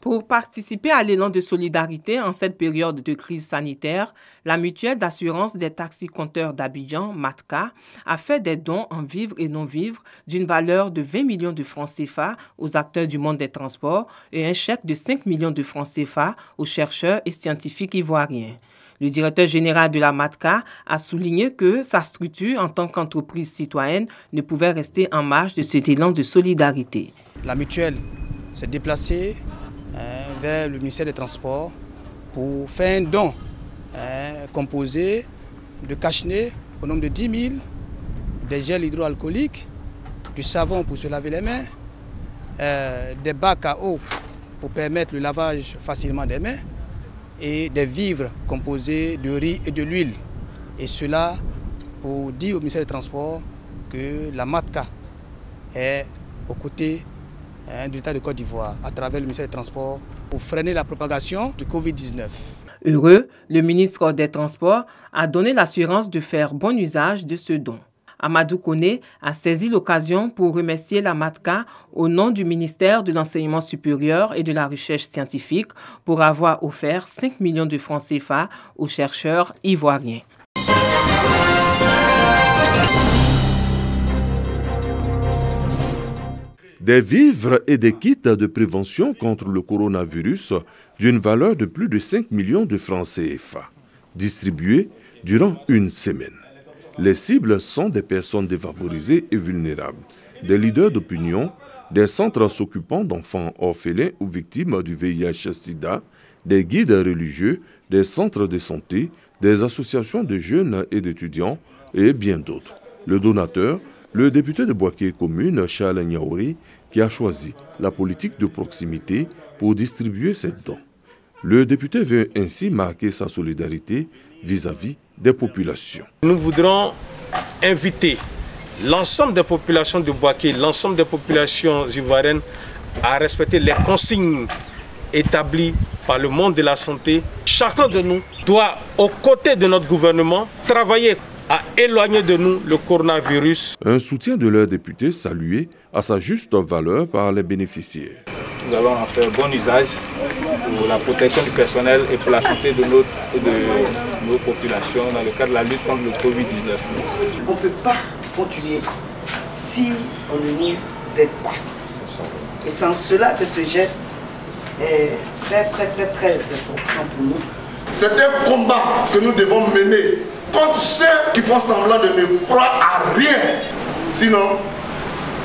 Pour participer à l'élan de solidarité en cette période de crise sanitaire, la mutuelle d'assurance des taxis-compteurs d'Abidjan, MATCA, a fait des dons en vivres et non-vivres d'une valeur de 20 millions de francs CFA aux acteurs du monde des transports et un chèque de 5 millions de francs CFA aux chercheurs et scientifiques ivoiriens. Le directeur général de la MATCA a souligné que sa structure, en tant qu'entreprise citoyenne, ne pouvait rester en marge de cet élan de solidarité. La mutuelle s'est déplacée vers le ministère des Transports pour faire un don composé de cache-nez au nombre de 10 000, des gels hydroalcooliques, du savon pour se laver les mains, des bacs à eau pour permettre le lavage facilement des mains et des vivres composés de riz et de l'huile. Et cela pour dire au ministère des Transports que la MATCA est aux côtés de l'État de Côte d'Ivoire à travers le ministère des Transports pour freiner la propagation du Covid-19. Heureux, le ministre des Transports a donné l'assurance de faire bon usage de ce don. Amadou Koné a saisi l'occasion pour remercier la MATCA au nom du ministère de l'Enseignement supérieur et de la Recherche scientifique pour avoir offert 5 millions de francs CFA aux chercheurs ivoiriens. Des vivres et des kits de prévention contre le coronavirus d'une valeur de plus de 5 millions de francs CFA, distribués durant une semaine. Les cibles sont des personnes défavorisées et vulnérables, des leaders d'opinion, des centres s'occupant d'enfants orphelins ou victimes du VIH-Sida, des guides religieux, des centres de santé, des associations de jeunes et d'étudiants et bien d'autres. Le donateur, le député de Boaké Commune, Charles Niaouri, qui a choisi la politique de proximité pour distribuer ces dons. Le député veut ainsi marquer sa solidarité vis-à-vis des populations. Nous voudrons inviter l'ensemble des populations de Boaké, l'ensemble des populations ivoiriennes à respecter les consignes établies par le monde de la santé. Chacun de nous doit, aux côtés de notre gouvernement, travailler à éloigner de nous le coronavirus. Un soutien de leur député salué à sa juste valeur par les bénéficiaires. Nous allons en faire bon usage pour la protection du personnel et pour la santé de nos populations dans le cadre de la lutte contre le Covid-19. On ne peut pas continuer si on ne nous aide pas. Et c'est en cela que ce geste est très important pour nous. C'est un combat que nous devons mener contre ceux qui font semblant de ne croire à rien. Sinon,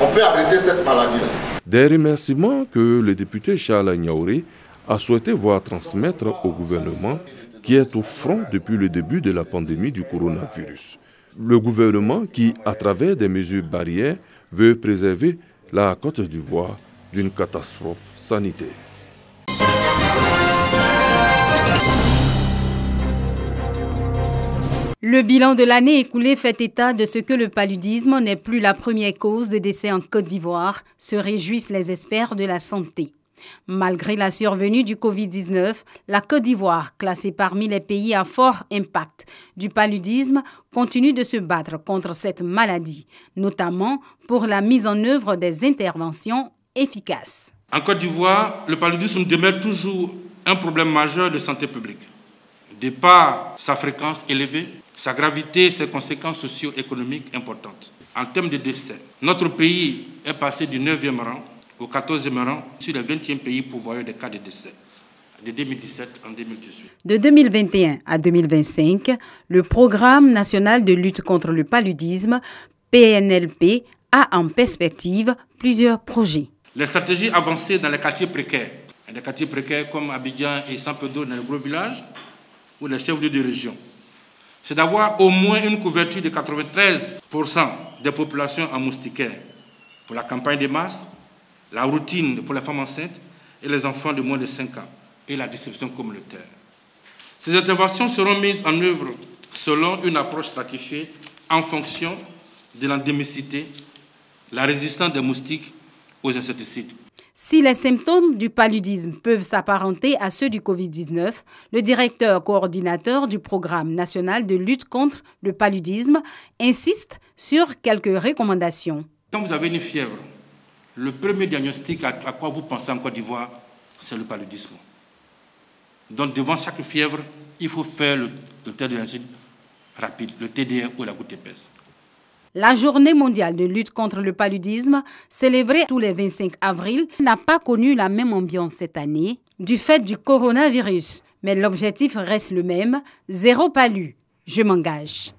on peut arrêter cette maladie-là. Des remerciements que le député Charles Niaouri a souhaité voir transmettre au gouvernement qui est au front depuis le début de la pandémie du coronavirus. Le gouvernement qui, à travers des mesures barrières, veut préserver la Côte d'Ivoire d'une catastrophe sanitaire. Le bilan de l'année écoulée fait état de ce que le paludisme n'est plus la première cause de décès en Côte d'Ivoire, se réjouissent les experts de la santé. Malgré la survenue du Covid-19, la Côte d'Ivoire, classée parmi les pays à fort impact du paludisme, continue de se battre contre cette maladie, notamment pour la mise en œuvre des interventions efficaces. En Côte d'Ivoire, le paludisme demeure toujours un problème majeur de santé publique. De par sa fréquence élevée, sa gravité et ses conséquences socio-économiques importantes. En termes de décès, notre pays est passé du 9e rang au 14e rang sur les 20e pays pourvoyeurs des cas de décès, de 2017 en 2018. De 2021 à 2025, le Programme national de lutte contre le paludisme, PNLP, a en perspective plusieurs projets. Les stratégies avancées dans les quartiers précaires comme Abidjan et Saint-Pedro dans les gros villages, ou les chefs de région, c'est d'avoir au moins une couverture de 93% des populations en moustiquaires pour la campagne des masses, la routine pour les femmes enceintes et les enfants de moins de 5 ans et la distribution communautaire. Ces interventions seront mises en œuvre selon une approche stratifiée en fonction de l'endémicité, la résistance des moustiques aux insecticides. Si les symptômes du paludisme peuvent s'apparenter à ceux du Covid-19, le directeur coordinateur du Programme national de lutte contre le paludisme insiste sur quelques recommandations. Quand vous avez une fièvre, le premier diagnostic à quoi vous pensez en Côte d'Ivoire, c'est le paludisme. Donc devant chaque fièvre, il faut faire le test de l'insuline rapide, le TDR ou la goutte épaisse. La journée mondiale de lutte contre le paludisme, célébrée tous les 25 avril, n'a pas connu la même ambiance cette année du fait du coronavirus. Mais l'objectif reste le même, zéro palu. Je m'engage.